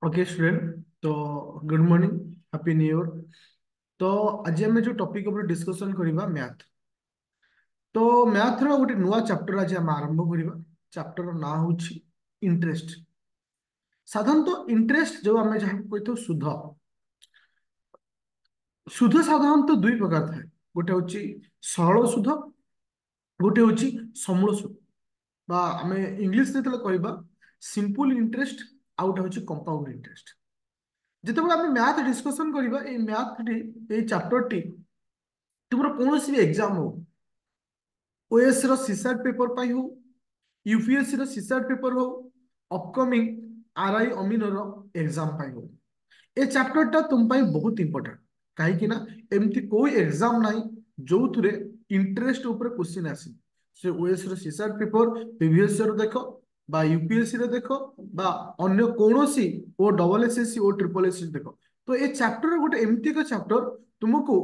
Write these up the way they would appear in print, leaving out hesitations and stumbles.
Okay student. तो good morning, happy new year. तो आज आम जो टॉपिक ऊपर डिस्कशन करबा मैथ। तो मैथ रो गोटे नुआ चैप्टर आज आम आरंभ करबा। चैप्टर ना होची इंटरेस्ट। साधारणतः इंटरेस्ट जो आम जहाँ कहते सुध। सुध साधारणतः दुई प्रकार थाए। गोटे होची सरल सुध, गोटे होची समूल सुध। बा आम इंग्लिश जेतले कहबा सिंपल इंटरेस्ट, आ गोटे होची कंपाउंड इंटरेस्ट। जितेबाला आम मैथ डिस्कशन करबा ए मैथ टी ए चैप्टर टी तुमर कौन भी एग्जाम हो, ओएस रो सीसैट पेपर पाई हो, यूपीएससी रो सीसैट पेपर हो, अपकमिंग आरआई अमीन रो एग्जाम पाई हो, ए चैप्टर टा तुम पाई बहुत इंपोर्टेंट। कहीं ना एमती कोई एग्जाम नाही जो थुरे इंटरेस्ट ऊपर क्वेश्चन आसी। से ओएस रो सीसैट पेपर प्रीवियस ईयर देखो, बा यूपीएससी रे देखो, बा अन्य कोनोसी ओ डबल एसएससी ओ ट्रिपल एसएससी देखो। तो ए चैप्टर गोटे एमती का चैप्टर तुमको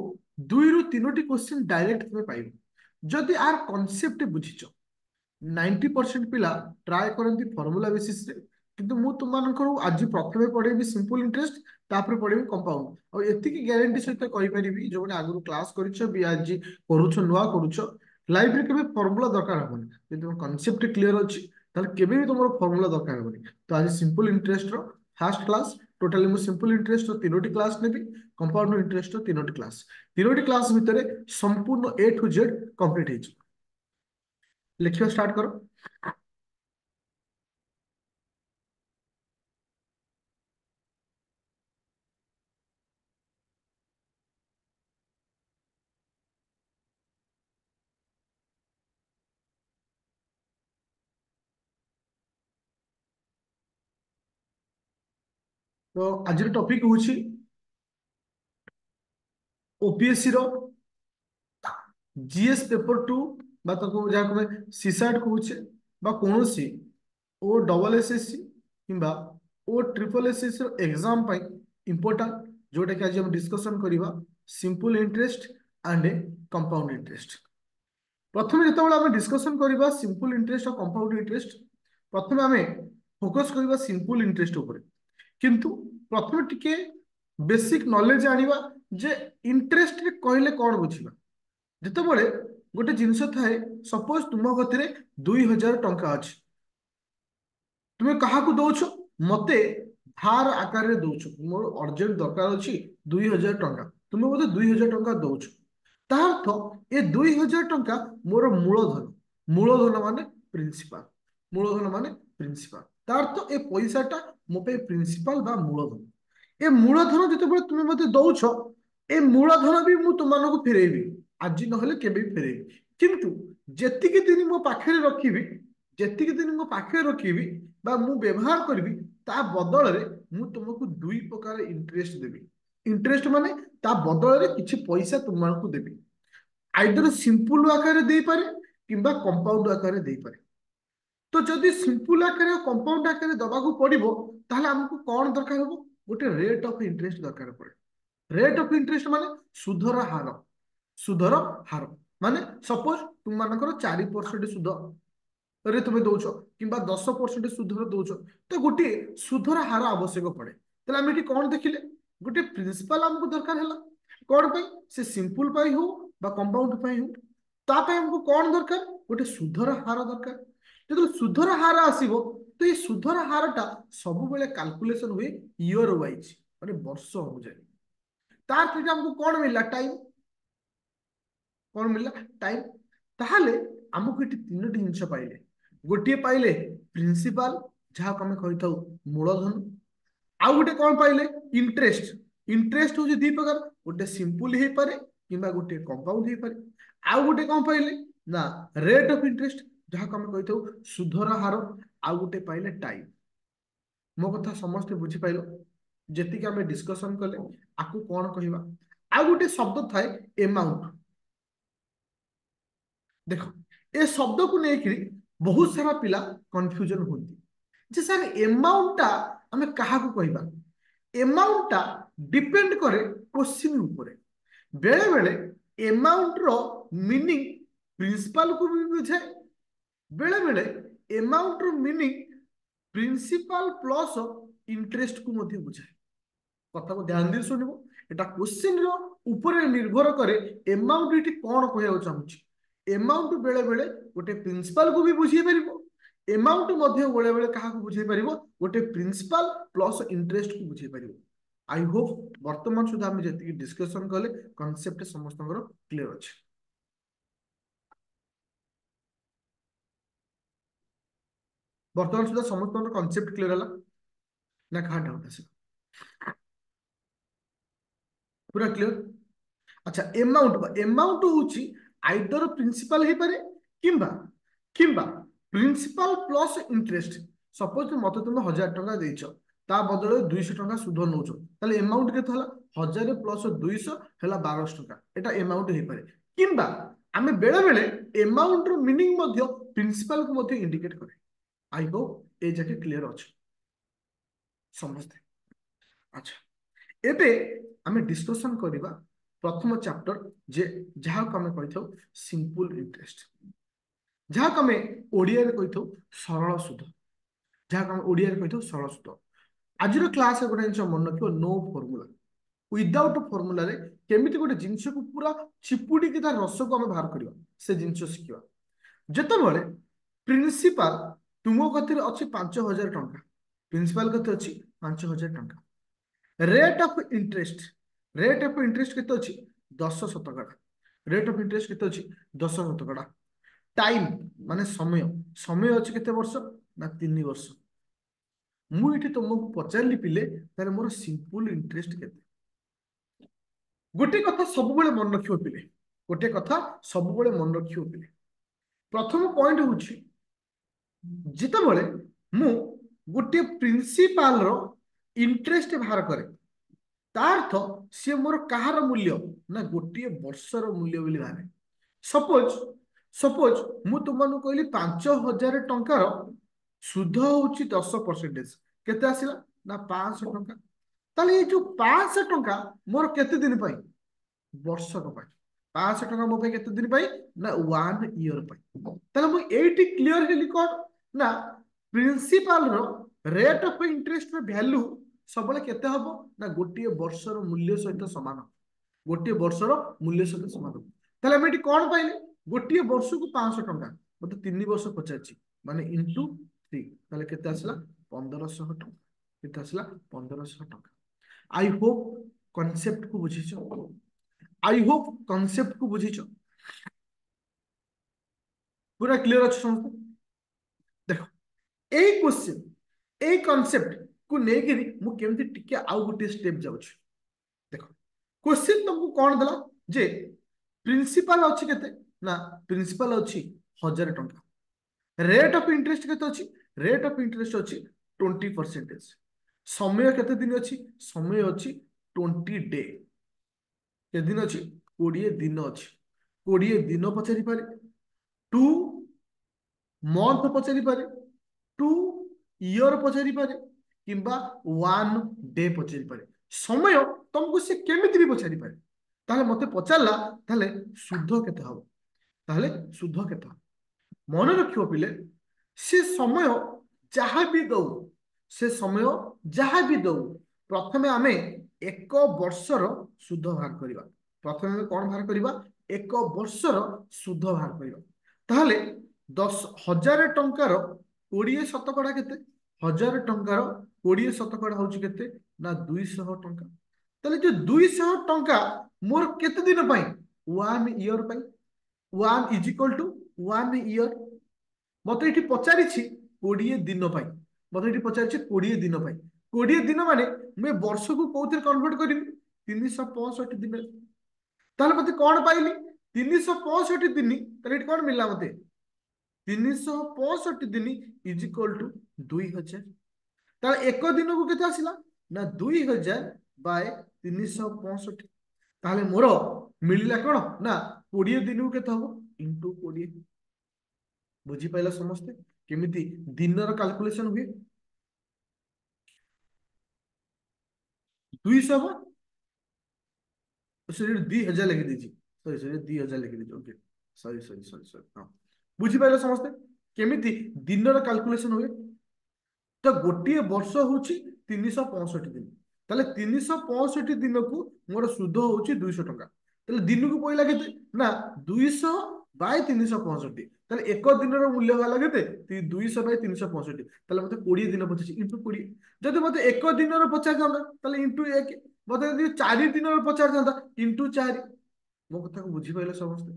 दुई रु तीनोटी क्वेश्चन डायरेक्ट तुम्हें पाइब जदि आर कॉन्सेप्ट बुझीच। 90% पिला ट्राए करती फर्मुला बेसिस रे, किंतु मु तुमको आज प्रथमे पढ़ेबी सिंपल इंटरेस्ट, तापर पढ़ेबी कंपाउंड। और एतिकी ग्यारंटी सहित कहि परिबी जो माने आगु क्लास करिछ बी आज करूछ नुआ करूछ, लाइफ रे केबे फर्मुला दरकार हबनी। जे तुम कांसेप्ट क्लियर अछि ताले केबे भी तुमरो फर्मुला दरकार हबनी। तो आज simple interest row first class. Totally मु सिंपल इंटरेस्ट रो तीनोटी क्लास नेबी, कंपाउंड इंटरेस्ट रो तीनोटी क्लास भितरे संपूर्ण ए टू जेड कंप्लीट हेछि। लिखियो स्टार्ट करो। तो आज टॉपिक हूँ ओपीएससी रो जीएस पेपर टू, जहाँ सीसैट कहूचे, कौन सी ओ डबल एसएससी किंबा ओ ट्रिपल एसएससी रो एग्जाम पाई इंपोर्टेंट, जोटा कि आज हम डिस्कशन करबा simple interest and compound interest. प्रथमे जिते आम डिस्कशन करबा सिंपल इंटरेस्ट और कंपाउंड इंटरेस्ट, प्रथमे आम फोकस करबा सिंपल इंटरेस्ट ऊपर। किंतु प्रथमे टिके बेसिक नॉलेज आनिबा जे इंटरेस्ट रे कहले कौन बुझिबा। जितेबाला गोटे जिनस थाए, सपोज तुम गति 2000 टंका अच्छी, तुम्हें क्या दौच, मते धार आकार में दौच, मोर अर्जेंट दरकार अच्छी 2000 टंका, तुम्हें बोधे 2000 टंका दौच। तार्थ ए 2000 टंका मोर मूलधन। मूलधन माने प्रिंसिपाल। मूलधन माने प्रिंसिपाल। तार्थ ए पैसाटा मो पे प्रिंसिपाल बा मूलधन। ए मूलधन जितेबाला तुम्हें मते दौच, ए मूलधन भी मु तुमको फेरेबी आज नहले केबे भी फेरेबी। किंतु जेतिकी दिन मो पाखे रखिबी, जेतिकी दिन मो पाखे रखिबी बा मु व्यवहार करबी, ता बदल रे मु तुमको दुई प्रकार इंटरेस्ट देबी। इंटरेस्ट माने ता बदल रे किछि पैसा तुमको देबी। आइदर सिंपल आकार दे पारे किंबा कंपाउंड आकार दे पारे। तो जदि सिंपल आकार कंपाउंड आकार दबाकू पड़िबो, ताहले हमको कोन दरकार हो, गोटे रेट ऑफ इंटरेस्ट दरकार पड़े। रेट ऑफ इंटरेस्ट माने सुधर हार। सुधर हार माने सपोज तुम मानकर 4% सुध रे तुम्हें दौच कि 10% सुधर दौच, तो गोटे सुधर हार आवश्यक पड़े। तेल आम ये कौन देखिले, गोटे प्रिंसिपाल आमको दरकार है। कौन पाई, से सिंपल पाई हो बा कंपाउंड पाई हो, तापाई हमको कौन दरकार, गोटे सुधर हार दरकार। जो सुधर हार आसीबो, तो ये सुधर हारटा सब बेले कैलकुलेशन हुए ईयर वाइज, माने वर्ष अनुसार। तार थी हमको कौन मिलला, टाइम। कौन मिलला, टाइम। ताहले हमको ये तीनोटी जिनस पाइले। गोटे पाइले प्रिंसिपाल, जहाँ आम कही मूलधन। आउ गोटे कौन पाइले, इंटरेस्ट। इंटरेस्ट हूँ दी प्रकार, गोटे सिंपल हो पारे किंबा गोटे कंपाउंड हो पारे। आउ गोटे कौन पाइले ना, रेट ऑफ इंटरेस्ट, जहाँ आम कही सुधर हार। आउ गोटे पाइले टाइम। मो कथा समस्त बुझीपाइल। जेतिक आम डिस्कसन कले आपको कौन कहवा। आउ गोटे शब्द थाए एमाउंट। देख, ए शब्द को लेकर बहुत सारा पिला कंफ्यूजन होती जे सर एमाउंट आम क्या कहवा। एमाउंट डिपेंड करे क्वेश्चन ऊपर। बेले बेले एमाउंट रो मीनिंग प्रिंसिपल को भी बुझाए, बेले बेले एमाउंट रो मीनिंग प्रिंसिपल प्लस इंटरेस्ट को मध्य बुझाए कथा को ध्यान दे शुणव एटा क्वेश्चन रो ऊपर निर्भर करे अमाउंट इटी कोन कहया चाहूची अमाउंट बेले बेले गोटे प्रिंसिपल को भी बुझी परिबो अमाउंट मध्य बेले बेले कहा को बुझी परिबो गोटे प्रिंसिपल प्लस इंटरेस्ट को बुझी परिबो आई होप वर्तमान सुधा हम जति डिस्कशन कले कांसेप्ट समस्त क्लियर अछि वर्तमान सुधा समस्त कांसेप्ट क्लियर हला ना कहा डाउट आसे पूरा क्लियर अच्छा अमाउंट होची आइदर प्रिंसिपल हे पारे किंबा किंबा प्रिंसिपल प्लस इंटरेस्ट सपोज मते तुम 1000 टका देइछ ता बदले 200 टका सुध नौछ ताले अमाउंट केते हला 1000 प्लस 200 हला 1200 टका एटा अमाउंट हे पारे किंबा आमे बेले बेले अमाउंट रो मीनिंग मध्य प्रिंसिपल को मध्य इंडिकेट करे आई होप ए जाके क्लियर अछि समझते अच्छा एबे आमे डिस्कशन करिबा प्रथम चैप्टर जे जहाँ को आमे कहिथौ सिंपल इंटरेस्ट जहाँ को आमे ओडिया रे कहिथौ सरल सुध जहाँ को आमे ओडिया रे कहिथौ सरल सुध आजिर क्लास गोटे जिनिस मन रखियो नो फॉर्मूला विदाउट फॉर्मूला रे केमिति गोटे जिनिस को पूरा चिपुडी के तार रस को आमे बाहर करियो से जिनिस सिखिबा जेतेबेले प्रिंसिपल तुमो कथिर अछि 5000 टंका प्रिंसिपल कथे अछि 5000 टंका रेट ऑफ इंटरेस्ट केते अछि 10 शतकड़ा रेट ऑफ इंटरेस्ट केते अछि 10 शतकड़ा टाइम माने समय समय अछि केते वर्ष ना 3 वर्ष मु इठी तुमको पचारली पिले तारे मोर सिंपल इंटरेस्ट केते गोटे कथा सब बेले मन रखियो पिले गोटे कथा सब बेले मन रखियो पिले प्रथम पॉइंट होछि जेतेबेले मु गोटे प्रिंसिपल रो इंटरेस्ट बाहर करे तार्थ सी मोर कहार मूल्य ना गोटे वर्षर मूल्य बोली भावे सपोज सपोज मु तुमनु कहली 5000 टंकार सुध होची 10% केते आसिला ना 500 टंका ताले ये जो 500 टंका मोर केते दिन पाई वर्षक पाई 500 टंका मो पे केते दिन पाई ना 1 ईयर पाई ताले मु एटी क्लियर हेली कोन ना प्रिंसिपल रो रेट ऑफ इंटरेस्ट रो वैल्यू सबले केते हबो ना गोटे वर्षर मूल्य सहित समान गोटे वर्षर मूल्य सहित समान ताले हम एटी कोन पाइले गोटे वर्ष को 500 टंका मते 3 वर्ष पचाची माने इनटू 3 ताले केते आसला 1500 टंका केते आसला 1500 टंका आई होप कांसेप्ट को बुझिछो आई होप कांसेप्ट को बुझिछो पूरा क्लियर अछि समझ देखो ए क्वेश्चन ए कांसेप्ट को नेगिरी मु केमति टिके आउ गोटे स्टेप जाउछ देखो क्वेश्चन तुमको कोन दला जे प्रिंसिपल अछि केते ना प्रिंसिपल अछि 1000 टंका रेट ऑफ इंटरेस्ट केते अछि रेट ऑफ इंटरेस्ट अछि 20% समय केते दिन अछि समय अछि 20 डे के दिन अछि 20 दिन अछि 20 दिन पछारी पारे 2 मंथ पछारी पारे 2 ईयर पछारी पारे किंबा 1 डे पछारी पारे समय तुमको से केमिति भी पछारी पारे ताले मते पचारला ताले शुद्ध केते हबो ताले शुद्ध केते मन रखियो पिले से समय जहाँ भी दौ से समय जहाँ भी दौ प्रथमे आमे एक वर्षर शुद्ध बाहर करिबा प्रथमे कोन बाहर करिबा एक वर्षर शुद्ध बाहर करिबा ताले 10,000 टंकार 20 शतकड़ा केते 1000 टंकार 20 शतकड़ा होची केते ना 200 टंका ताले जो 200 टंका मोर केते दिन पाई 1 ईयर पाई 1 इज इक्वल टू 1 ईयर मते एठी पचारि छी 20 दिन पाई मते एठी पचारि छी 20 दिन पाई 20 दिन माने मैं वर्ष को कोथि कन्वर्ट करिवि 365 दिन ताले मते कोन पाइली 365 दिन ताले एठी कोन मिलला मते 365 दिन इज इक्वल टू 2000 ताले एक दिन को केते आसिला ना 2000 बाय 365 ताले मोर मिलिला कोन ना 20 दिन को केते हबो इनटू 20 बुझी पाइला समस्ते केमिति दिनर कैलकुलेशन हुए 200 सॉरी 2000 लिखि दीजिए सॉरी 2000 लिखि दीजिए ओके सॉरी हां बुझी पाइला समस्ते केमिति दिनर कैलकुलेशन हुए तो गोटे वर्ष होची 365 दिन। ताले 365 दिन को मोर सुध होची 200 टंका। ताले दिन को पइला केते ना 200 बाय 365। ताले एक दिन मूल्य वाला केते 200 बाय 365। ताले मते 20 दिन पचास इंटू 20। जदि मते एक दिन पचास था ताले इंटू 1। मते जदि 4 दिन पचास था इंटू 4। मो कथा को बुझी पाइले समस्ते?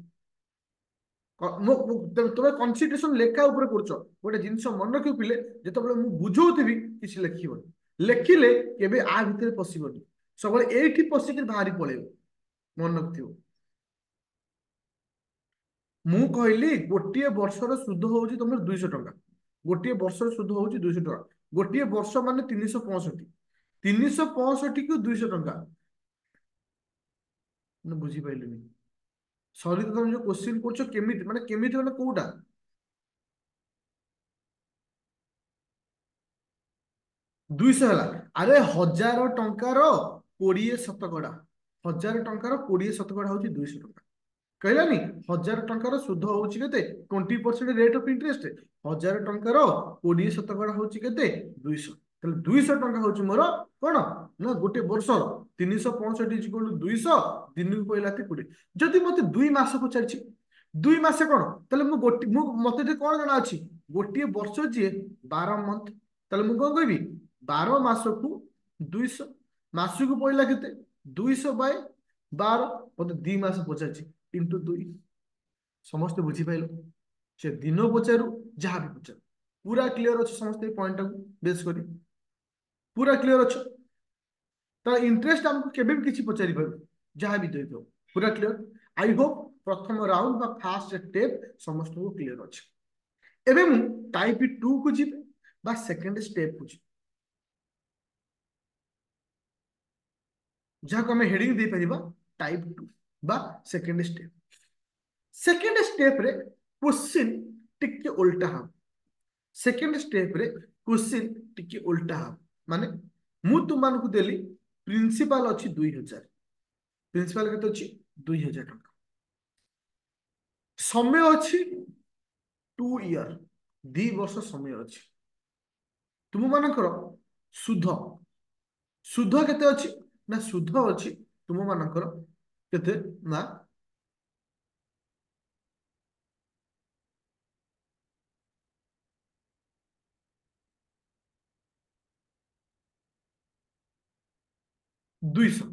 তুমি କନସିଡରେସନ ଲେଖା ଉପରେ କରୁଛ। ଗୋଟେ ଜିନିଷ ମନେ ରଖିବ ପିଲେ, ଯେତେବେଳେ ମୁଁ ବୁଝଉଥିବି କିଛି ଲେଖିବନି। ଲେଖିଲେ କେବେ ଆ ଭିତରେ ପଶିବନି, ସବୁବେଳେ ଏଇଠି ପଶିକି ବାହାରି ପଳେଇବ। ମନେ ରଖିଥିବ, ମୁଁ କହିଲି ଗୋଟିଏ ବର୍ଷର ସୁଧ ହଉଛି ତମର 200 ଟଙ୍କା। ଗୋଟିଏ ବର୍ଷର ସୁଧ ହଉଛି 200 ଟଙ୍କା। ଗୋଟିଏ ବର୍ଷ ମାନେ 365। 365 କୁ 200 ଟଙ୍କା। ମାନେ ବୁଝିପାରିଲିନି? ସରି, ତମେ ଯୋଉ କୋଶ୍ଚିନ୍ କରୁଛ କେମିତି ମାନେ କେମିତି ମାନେ କୋଉଟା? 200 ହେଲା। ଆରେ 1000 ଟଙ୍କାର 20 ଶତକଡ଼ା। 1000 ଟଙ୍କାର 20 ଶତକଡ଼ା ହଉଛି 200 ଟଙ୍କା। କହିଲାନି 1000 ଟଙ୍କାର ସୁଧ ହଉଛି କେତେ 20% ରେଟ୍ ଅଫ ଇଣ୍ଟରେଷ୍ଟ। 1000 ଟଙ୍କାର 20 ଶତକଡ଼ା ହଉଛି କେତେ 200। ତାହେଲେ 200 ଟଙ୍କା ହଉଛି ମୋର କଣ ନା ଗୋଟେ ବର୍ଷର 365 ଦିନକୁ ପଇଲା 20। ଯଦି ମତେ 2 ମାସ ପଚାରିଛି 2 ମାସ କଣ, ତାହେଲେ ମୁଁ ମତେ ଯଦି କଣ ଜଣା ଅଛି ଗୋଟିଏ ବର୍ଷ ଯିଏ 12 ମନ୍ଥ। ତାହେଲେ ମୁଁ କଣ କହିବି 12 ମାସକୁ 200। ମାସକୁ ପଇଲା କେତେ 200/12। ମତେ 2 ମାସ ପଚାରିଛି इंटू 2। समस्त बुझीपाइल? से दिन पचारू जहाँ भी पचारू पूरा क्लीयर अच्छे समस्त पॉइंट बेस कर पूरा क्लीयर अच्छे। तो इंटरेस्ट आमको केबे भी किसी पचारि पार जहाँ भी दे दो पूरा क्लीयर। आई होप प्रथम राउंड बा फास्ट स्टेप समस्त को क्लीयर अच्छे। एबे मु टाइप 2 को जीवे बा सेकंड स्टेप को जीवे, जहाँ को हमें हेडिंग दे परिबा टाइप 2 बा सेकंड स्टेप। सेकंड स्टेप रे क्वेश्चन टिके उल्टा हम। सेकंड स्टेप रे क्वेश्चन टिके उल्टा हम माने मु तुम मान को देली प्रिंसिपल अच्छी 2000। प्रिंसिपल केते अच्छी 2000 टंका। समय अच्छी 2 इयर 2 वर्ष समय अच्छी। तुम मानकर सुध सुध केते अच्छी ना सुध अच्छी तुम मानकर केते ना 200।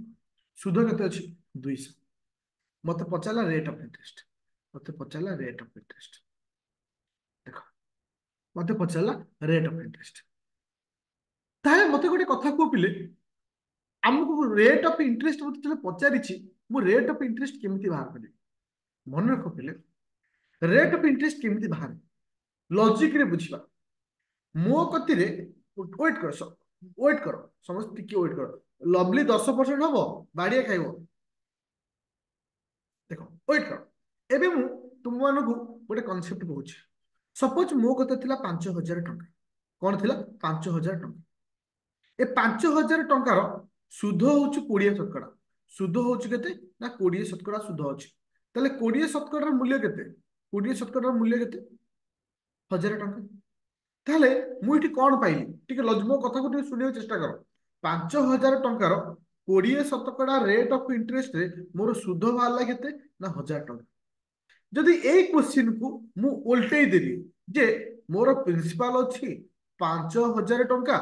सुध केते अच्छी 200। मत पचारा रेट ऑफ इंटरेस्ट। मत पचारा रेट ऑफ इंटरेस्ट। देखो मत पचारा रेट ऑफ इंटरेस्ट। ताहे मत गोटे कथा को पिले आमको रेट ऑफ इंटरेस्ट मत जब पचारि मु रेट ऑफ इंटरेस्ट केमिति बाहर करी। मन रख पिले रेट ऑफ इंटरेस्ट केमिति बाहर लॉजिक रे बुझिबा। मो कति रे वेट कर वेट कर समस्त टिके वेट कर। लवली 10% हबो बाड़िया खाइबो। देखो वेट कर एबे मु तुम मानकु गोटे कांसेप्ट कहूची। सपोज मो कते थिला 5000 टंका। कौन थिला 5000 टंका। ए 5000 टंकार सुध होची 20 शतकड़ा। सुध होची केते ना 20 शतकड़ा सुध होची। ताले 20 शतकड़ा मूल्य केते 20 शतकड़ा मूल्य केते 1000 टंका। ताले मु इठी कोन पाइली ठीक लज मो कथा को सुनियो चेष्टा कर। 5000 टंकार 20 शतकड़ा रेट ऑफ इंटरेस्ट रे मोर सुध बाहरला केते ना 1000 टंका। जदि एई क्वेश्चन को मु उल्टेई देली जे मोर प्रिंसिपल अछि 5000 टंका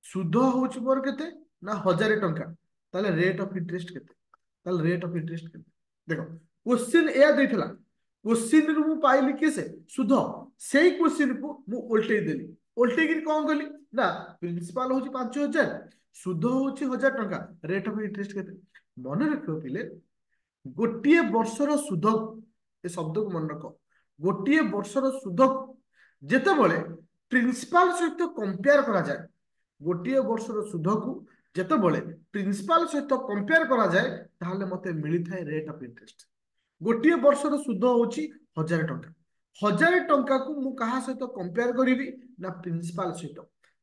सुध होची मोर केते ना 1000 टंका। ताले रेट ऑफ इंटरेस्ट केते ताले रेट ऑफ इंटरेस्ट केते। देखो क्वेश्चन एया देथिला क्वेश्चन रु मु पाइली किसे सुध। सेई क्वेश्चन को मु उल्टेई देली। उल्टेई कि कोन करली ना प्रिंसिपल होची 5000 सुध होची 1000 टंका रेट ऑफ इंटरेस्ट केते। मन रखियो पिले गोटिए वर्षर सुध ए शब्द को मन रख। गोटिए वर्षर सुध जेतेबेले प्रिंसिपल सहित कंपेयर करा जाए गोटिए वर्षर सुध को जेतेबेले प्रिंसिपल सहित कंपेयर करा जाए ताहले मते मिली थाए रेट ऑफ इंटरेस्ट। गोटिए वर्षर सुध होची 1000 टंका। 1000 टंका को मु कहा सहित कंपेयर करिवि ना प्रिंसिपल सहित।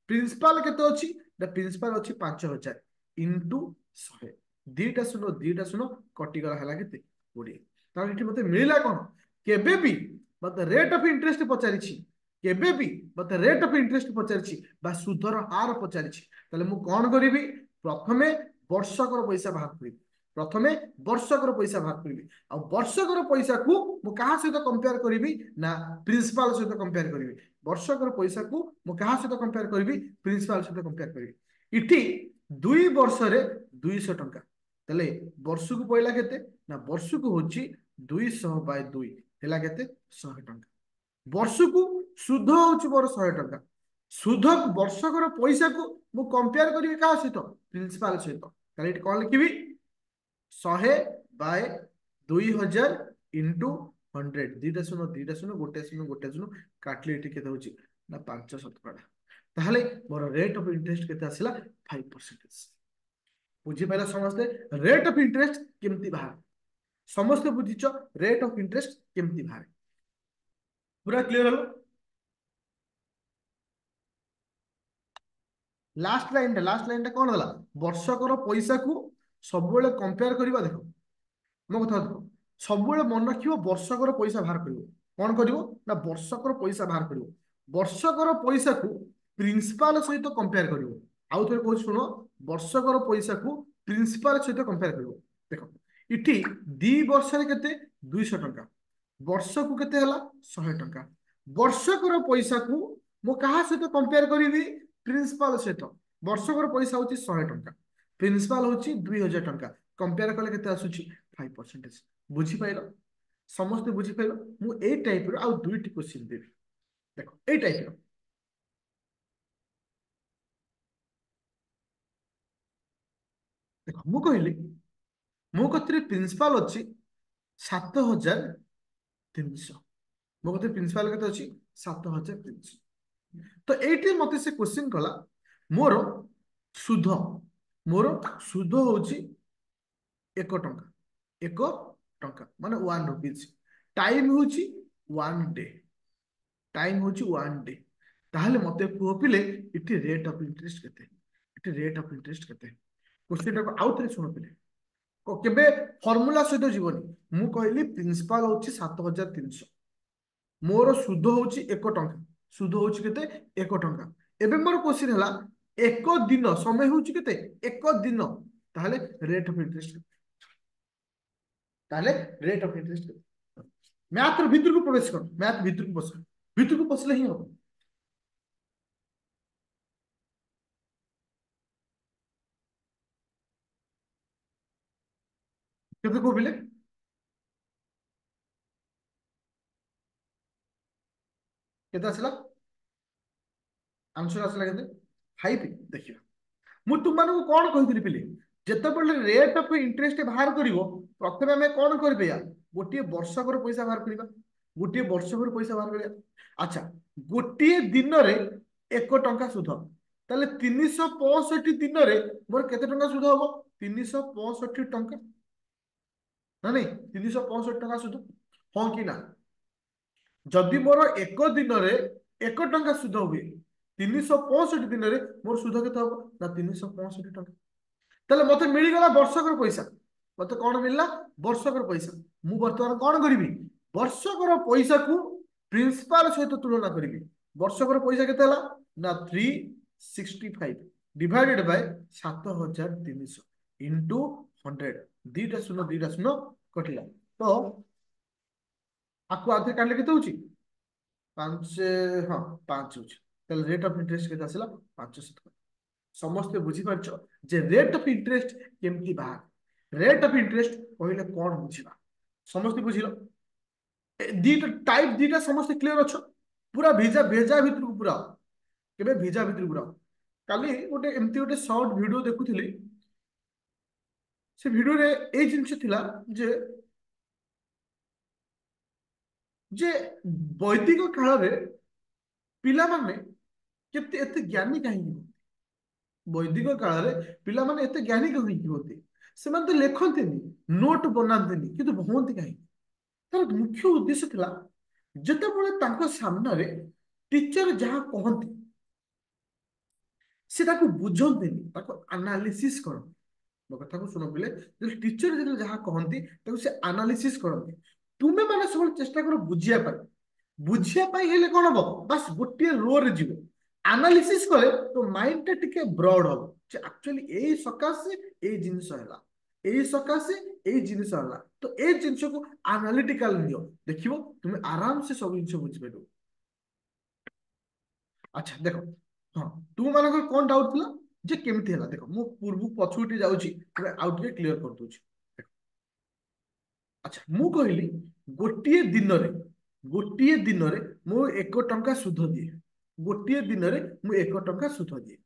प्रिंसिपल केते अछि ना प्रिंसिपल अछि 5000 इंटू 100। दीटा सुनो कटिगला हला केते 20। तार इठी मते मिलिला कोन केबे भी मते रेट ऑफ इंटरेस्ट पचारिछि केबे भी मते रेट ऑफ इंटरेस्ट पचारिछि बा सुधर हार पचारिछि ताले मु कोन करिवि प्रथमे वर्षकर पैसा बाहर करिवि प्रथमे वर्षकर पैसा बाहर करिवि आ वर्षकर पैसा को मु कहा सहित कंपेयर करिवि ना प्रिंसिपल सहित कंपेयर करिवि वर्षकर पैसा को मु कहा सहित कंपेयर करिवि प्रिंसिपल सहित कंपेयर करिवि इठी 2 वर्ष रे 200 टंका ताले वर्ष को पइला केते ना वर्ष को होची 200/2 हेला केते 100 टंका वर्ष को सुध हूँ मोर 100 टंका सुध वर्षकर पैसा को मु कंपेयर करी क्या सहित प्रिंसिपल सहित ताले कौन लिखी 100/2000 इंटू 100 2 शून्य गोटे शून्य काटले ये केते होची ना 5% ताहले मोर रेट ऑफ इंटरेस्ट केते आसिला 5%। बुझी पाइला समस्ते रेट ऑफ इंटरेस्ट केमती बाहर समस्ते बुझीच रेट ऑफ इंटरेस्ट केमती बाहर पूरा क्लियर हलो लास्ट लाइन कौन है वर्षकर पैसा को सब कंपेयर करवा देख मो कथा देख सब मन रख वर्षकर पैसा बाहर कर कौन कर ना वर्षकर पैसा बाहर कर वर्षकर पैसा को प्रिंसिपल सहित कंपेयर कर आउ थे कह शुण वर्षकर पैसा को प्रिंसिपल सहित कंपेयर कर देख इटी 2 वर्ष के 200 टंका वर्ष को केते हला 100 टंका वर्षकर पैसा को मु कहा सहित कंपेयर करी प्रिंसिपल सहित वर्षकर पैसा हूँ 100 टंका प्रिंसिपल हूँ 2000 टंका कंपेयर कले केते आसुची 5% बुझी पाइल समस्त बुझी पाइल मु ए टाइप रो आउ दुईटी क्वेश्चन देबी देखो ए टाइप रो देखो मु कहली मो कतरे प्रिंसिपल अछि 7300 मो कतरे प्रिंसिपल केते अछि 7300 तो एटी मते से क्वेश्चन कला मोर सुध मोर सुध होची 1 टंका 1 टंका माने 1 रुपीज टाइम होची 1 डे टाइम होची 1 डे ताहले मते कुह पिले इटी रेट ऑफ इंटरेस्ट केते इटी रेट ऑफ इंटरेस्ट केते क्वेश्चन को आउट रे सुनो पिले को केबे फार्मूला सहित जीवनी मु कहली प्रिंसिपल होची 7300 मोर सुध होची 1 टंका सुध होची केते 1 टंका एबे मोर क्वेश्चन हला एक दिन समय होची केते एक दिन ताहले रेट ऑफ इंटरेस्ट ताहले रेट ऑफ इंटरेस्ट मैथ रो भीतर को प्रवेश कर मैथ भीतर को पसले ही हो केते को बिले केते आसला आंसर आसला केते 5 देखियो मु तुम मानू कौन कहितली पिले जेतेबेले रेट ऑफ इंटरेस्ट बाहर करिवो प्रथमे हमें कौन करबे या गोटे वर्षकर पैसा बाहर करिबा गोटे वर्षकर पैसा बाहर करिया अच्छा गोटे दिन रे 1 टंका सुध ताले 365 दिन रे मोर केते टंका सुध होबो 365 टंका ना नहीं 365 टंका सुध हाँ कि ना जदि मोर एक दिन रे 1 टंका सुध हुए 365 दिन रे मोर सुध केते होबो ना 365 टंका ताले मते मिली गला वर्षकर पैसा मते कौन मिलला वर्षकर पैसा मु वर्तमान कौन करिवि वर्षकर पैसा को प्रिंसिपल सहित तुलना करिवि वर्षकर पैसा केते हला ना 365 डिवाइडेड बाय 7300 इंटू 100 2 शून्य कटिला तो आपको आधे काटले केते होची 5 हाँ 5 होची ताले रेट ऑफ इंटरेस्ट केते आसिला 5% समस्त बुझी पारछ जे रेट ऑफ इंटरेस्ट केमती बाहर रेट ऑफ इंटरेस्ट कहले कोन बुझिबा समस्त बुझिलो दीटा टाइप दीटा समस्त क्लियर अछ पूरा भेजा भेजा भीतर को पूरा केबे भेजा भीतर पूरा काली गोटे एमती गोटे शॉर्ट वीडियो देखुथिली से वीडियो रे ए जिंस थिला जे जे वैदिक काल रे पिला माने केते एते ज्ञानी काहे वैदिक काल रे पिला माने एते ज्ञानी कहीं होते से तो लिखते नोट बनाते किंतु हमें कहीं तार मुख्य उद्देश्य थिला जेतेबेले तांको सामने रे टीचर जहाँ कहती से ताको बुझंतेनी ताको एनालिसिस करन मो कथा को सुनो बिले टीचर जहाँ कहती ताको से एनालिसिस करन तुमे माने सब चेष्टा करो बुझिया पाए बुझिया पाई हेले कौन हम बस गोटे रो रे जीव एनालिसिस कले तो माइंड टा टिके ब्रॉड हम जे एक्चुअली एई सकाशे एई जिंस हैला एई सकाशे एई जिंस हैला तो ए जिंस को एनालिटिकल नियो देखिबो तुम आराम से सब जिंस बुझि पेलो। अच्छा देखो हाँ तुम मानकर कौन डाउट थिला जे केमती हैला देखो मु पूर्व पछुटी जाउची आउट के क्लियर कर दूची। अच्छा ମୁଁ କହିଲି ଗୋଟିଏ ଦିନରେ ଗୋଟିଏ ଦିନରେ ମୁଁ 1 ଟଙ୍କା ସୁଧ ଦିଏ ଗୋଟିଏ ଦିନରେ ମୁଁ 1 ଟଙ୍କା ସୁଧ ଦିଏ।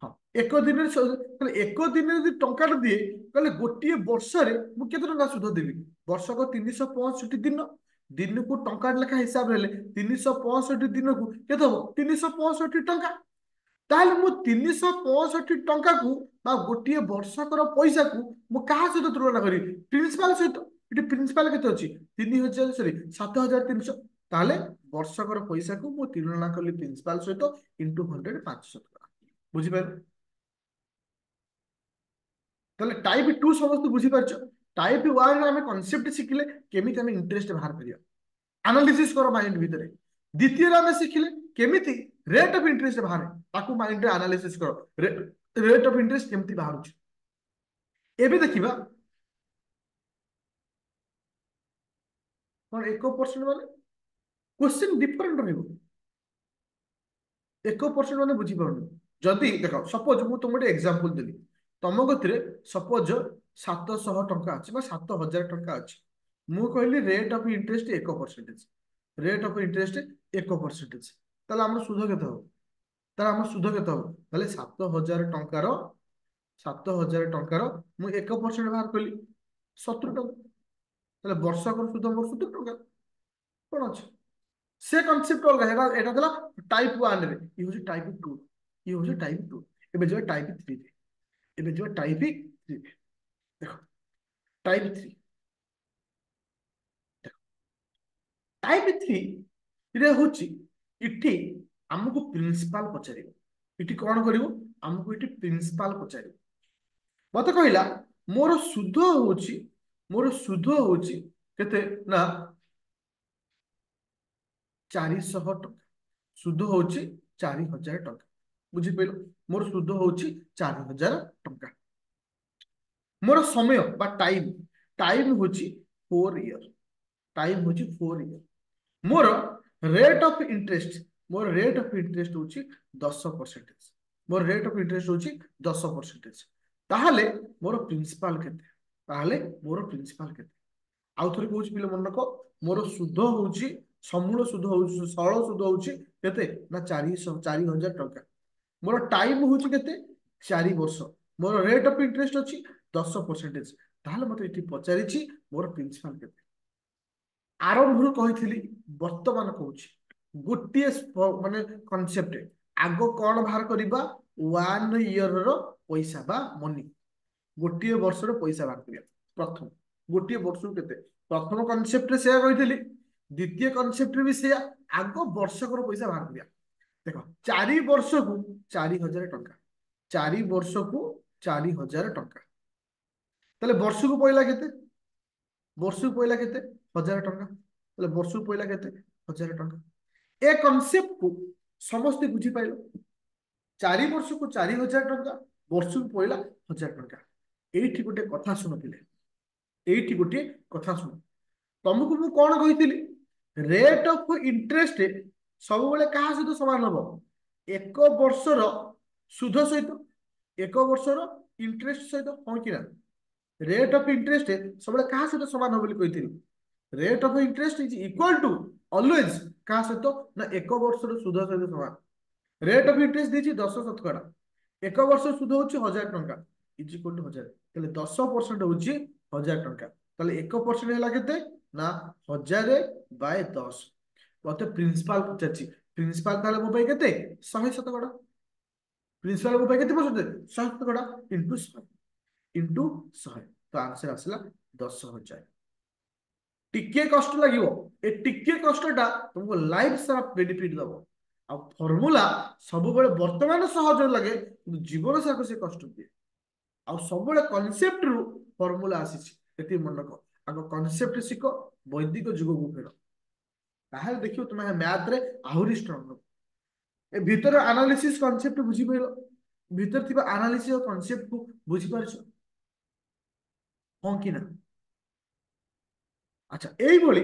ହଁ ଏକ ଦିନରେ ତାହେଲେ ଏକ ଦିନରେ ଯଦି ଟଙ୍କାଟା ଦିଏ ତାହେଲେ ଗୋଟିଏ ବର୍ଷରେ ମୁଁ କେତେ ଟଙ୍କା ସୁଧ ଦେବି ବର୍ଷକ 365 ଦିନ ଦିନକୁ ଟଙ୍କା ଲେଖା ହିସାବ ହେଲେ 365 ଦିନକୁ କେତେ ହବ 365 ଟଙ୍କା। ତାହେଲେ ମୁଁ 365 ଟଙ୍କାକୁ ବା ଗୋଟିଏ ବର୍ଷକର ପଇସାକୁ ମୁଁ କାହା ସହିତ ତୁଳନା କରିବି ପ୍ରିନ୍ସିପାଲ ସହିତ। ଏଠି ପ୍ରିନ୍ସିପାଲ କେତେ ଅଛି 3000 ସରି 7300 ତାହେଲେ ବର୍ଷକର ପଇସାକୁ ମୁଁ ତୁଳନା କଲି ପ୍ରିନ୍ସିପାଲ ସହିତ ଇଣ୍ଟୁ 100 500 ଟଙ୍କା ବୁଝିପାରିଲ। ତାହେଲେ ଟାଇପ 2 ସମସ୍ତେ ବୁଝିପାରିଛ। ଟାଇପ 1 ଆମେ କନସେପ୍ଟ ଶିଖିଲେ କେମିତି ଆମେ ଇଣ୍ଟରେଷ୍ଟ ବାହାର କରିବା ଆନାଲିସିସ୍ କର ମାଇଣ୍ଡ ଭିତରେ। ଦ୍ୱିତୀୟରେ ଆମେ ଶିଖିଲେ କେମିତି ରେଟ୍ ଅଫ୍ ଇଣ୍ଟରେଷ୍ଟ ବାହାରେ ତାକୁ ମାଇଣ୍ଡରେ ଆନାଲିସିସ୍ କର ରେଟ୍ ଅଫ୍ ଇଣ୍ଟରେଷ୍ଟ କେମିତି ବାହାରୁଛି। ଏବେ ଦେଖିବା କଣ 1% ମାନେ क्वेश्चन डिफरेंट ରହିବ 1% ମାନେ ବୁଝିପାରୁନି। ଯଦି ଦେଖ ସପୋଜ ମୁଁ ତୁମକୁ ଗୋଟେ ଏକ୍ସାମ୍ପଲ ଦେଲି ତମ କତିରେ ସପୋଜ 700 ଟଙ୍କା ଅଛି ବା 7000 ଟଙ୍କା ଅଛି ମୁଁ କହିଲି rate of interest 1%। Rate of interest 1%। ତାହେଲେ ଆମର ସୁଧ କେତେ ହବ ତାହେଲେ ଆମର ସୁଧ କେତେ ହବ ତାହେଲେ 7000 ଟଙ୍କାର 7000 ଟଙ୍କାର ମୁଁ 1% ବାହାର କଲି 70 ଟଙ୍କା ତାହେଲେ ବର୍ଷକର ସୁଧ ମୋର 70 ଟଙ୍କା କଣ ଅଛି। ସେ କନସେପ୍ଟ ଅଲଗା ଏଟା ଏଟା ଥିଲା ଟାଇପ 1 ରେ ଇଏ ହଉଛି ଟାଇପ 2 ଇଏ ହଉଛି ଟାଇପ 2। ଏବେ ଯିବା ଟାଇପ 3 ରେ ଏବେ ଯିବା ଟାଇପ 3 ରେ ଦେଖ ଟାଇପ 3 ଟାଇପ 3 ରେ ହଉଛି ଏଠି ଆମକୁ ପ୍ରିନ୍ସିପାଲ ପଚାରିବ ଏଠି କଣ କରିବ ଆମକୁ ଏଠି ପ୍ରିନ୍ସିପାଲ ପଚାରିବ ମତେ କହିଲା ମୋର ସୁଧ ହଉଛି କେତେ ନା 400 ଟଙ୍କା ସୁଧ ହଉଛି 4000 ଟଙ୍କା ବୁଝିପାରିଲ ମୋର ସୁଧ ହଉଛି 4000 ଟଙ୍କା। ମୋର ସମୟ ବା ଟାଇମ ଟାଇମ ହଉଛି 4 ଇୟର ଟାଇମ ହଉଛି 4 ଇୟର। ମୋର ରେଟ୍ ଅଫ ଇଣ୍ଟରେଷ୍ଟ ମୋର ରେଟ୍ ଅଫ ଇଣ୍ଟରେଷ୍ଟ ହଉଛି 10%। ମୋର ରେଟ୍ ଅଫ ଇଣ୍ଟରେଷ୍ଟ ହଉଛି 10%। ତାହେଲେ ମୋର ପ୍ରିନ୍ସିପାଲ କେତେ ତାହେଲେ ମୋର ପ୍ରିନ୍ସିପାଲ କେତେ ଆଉ ଥରେ କହୁଛି ପିଲା ମନେ ରଖ ମୋର ସୁଧ ହଉଛି ସମୂଳ ସୁଧ ହଉଛି ସରଳ ସୁଧ ହଉଛି କେତେ ନା 4000 ଟଙ୍କା। ମୋର ଟାଇମ ହଉଛି କେତେ 4 ବର୍ଷ। ମୋର ରେଟ୍ ଅଫ ଇଣ୍ଟରେଷ୍ଟ ଅଛି 10%। ତାହେଲେ ମତେ ଏଠି ପଚାରିଛି ମୋର ପ୍ରିନ୍ସିପାଲ କେତେ ଆରମ୍ଭରୁ କହିଥିଲି ବର୍ତ୍ତମାନ କହୁଛି ଗୋଟିଏ ମାନେ କନସେପ୍ଟ ଆଗ କଣ ବାହାର କରିବା 1 ଇୟର ପଇସା ବା ମନି ଗୋଟିଏ ବର୍ଷର ପଇସା ବାହାର କରିବା ପ୍ରଥମ ଗୋଟିଏ ବର୍ଷକୁ କେତେ ପ୍ରଥମ କନସେପ୍ଟରେ ସେୟା କହିଥିଲି ଦ୍ୱିତୀୟ କନସେପ୍ଟରେ ବି ସେୟା ଆଗ ବର୍ଷକର ପଇସା ବାହାର କରିବା। ଦେଖ 4 ବର୍ଷକୁ 4000 ଟଙ୍କା 4 ବର୍ଷକୁ 4000 ଟଙ୍କା ତାହେଲେ ବର୍ଷକୁ ପଇଲା କେତେ ବର୍ଷକୁ ପଇଲା କେତେ 1000 ଟଙ୍କା ତାହେଲେ ବର୍ଷକୁ ପଇଲା କେତେ 1000 ଟଙ୍କା। ଏ କନସେପ୍ଟକୁ ସମସ୍ତେ ବୁଝିପାଇଲ 4 ବର୍ଷକୁ 4000 ଟଙ୍କା ବର୍ଷକୁ ପଇଲା 1000 ଟଙ୍କା। ଏଇଠି ଗୋଟେ କଥା ଶୁଣୁଥିଲେ ଏଇଠି ଗୋଟିଏ କଥା ଶୁଣ ତମକୁ ମୁଁ କଣ କହିଥିଲି ରେଟ୍ ଅଫ ଇଣ୍ଟରେଷ୍ଟ ସବୁବେଳେ କାହା ସହିତ ସମାନ ହବ 1 ବର୍ଷର ସୁଧ ସହିତ 1 ବର୍ଷର ଇଣ୍ଟରେଷ୍ଟ ସହିତ ହଁ କି ନା ରେଟ୍ ଅଫ ଇଣ୍ଟରେଷ୍ଟ ସବୁବେଳେ କାହା ସହିତ ସମାନ ହବ ବୋଲି କହିଥିଲି rate of interest is equal to always କାହା ସହିତ ନା 1 ବର୍ଷର ସୁଧ ସହିତ ସମାନ। ରେଟ୍ ଅଫ ଇଣ୍ଟରେଷ୍ଟ ଦେଇଛି 10 ଶତକଡ଼ା 1 ବର୍ଷ ସୁଧ ହଉଛି 1000 ଟଙ୍କା ଇଜ ଇକ୍ୱାଲ ଟୁ 1000 ତାହେଲେ 10% ହଉଛି 1000 ଟଙ୍କା ତାହେଲେ 1% ହେଲା କେତେ ନା 1000/10। ମତେ ପ୍ରିନ୍ସିପାଲ ପଚାରିଛି ପ୍ରିନ୍ସିପାଲ ତାହେଲେ ମୋ ପାଇଁ କେତେ 100 ଶତକଡ଼ା ପ୍ରିନ୍ସିପାଲ ମୋ ପାଇଁ କେତେ ପର୍ସେଣ୍ଟ 100 ଶତକଡ଼ା ଇଣ୍ଟୁ 100 ତ ଆନ୍ସର ଆସିଲା 10,000। ଟିକେ କଷ୍ଟ ଲାଗିବ ଏ ଟିକେ କଷ୍ଟଟା ତୁମକୁ ଲାଇଫ ସାରା ବେନିଫିଟ ଦବ ଆଉ ଫର୍ମୁଲା ସବୁବେଳେ ବର୍ତ୍ତମାନ ସହଜ ଲାଗେ କିନ୍ତୁ ଜୀବନ ସାରା ସେ କଷ୍ଟ ଦିଏ ଆଉ ସବୁବେଳେ କନସେପ୍ଟ ରୁ ଫର୍ମୁଲା ଆସିଛି ଏତିକି ମନେ ରଖ आग कनसेप्ट शिख वैदिक जुग को फेर ताहले देखियो तुम मैथ रे आहुरी स्ट्रांग ए भीतर एनालिसिस कॉन्सेप्ट बुझी पाइल भीतर थिबा एनालिसिस और कॉन्सेप्ट को बुझी पारछ हां कि ना अच्छा एई भली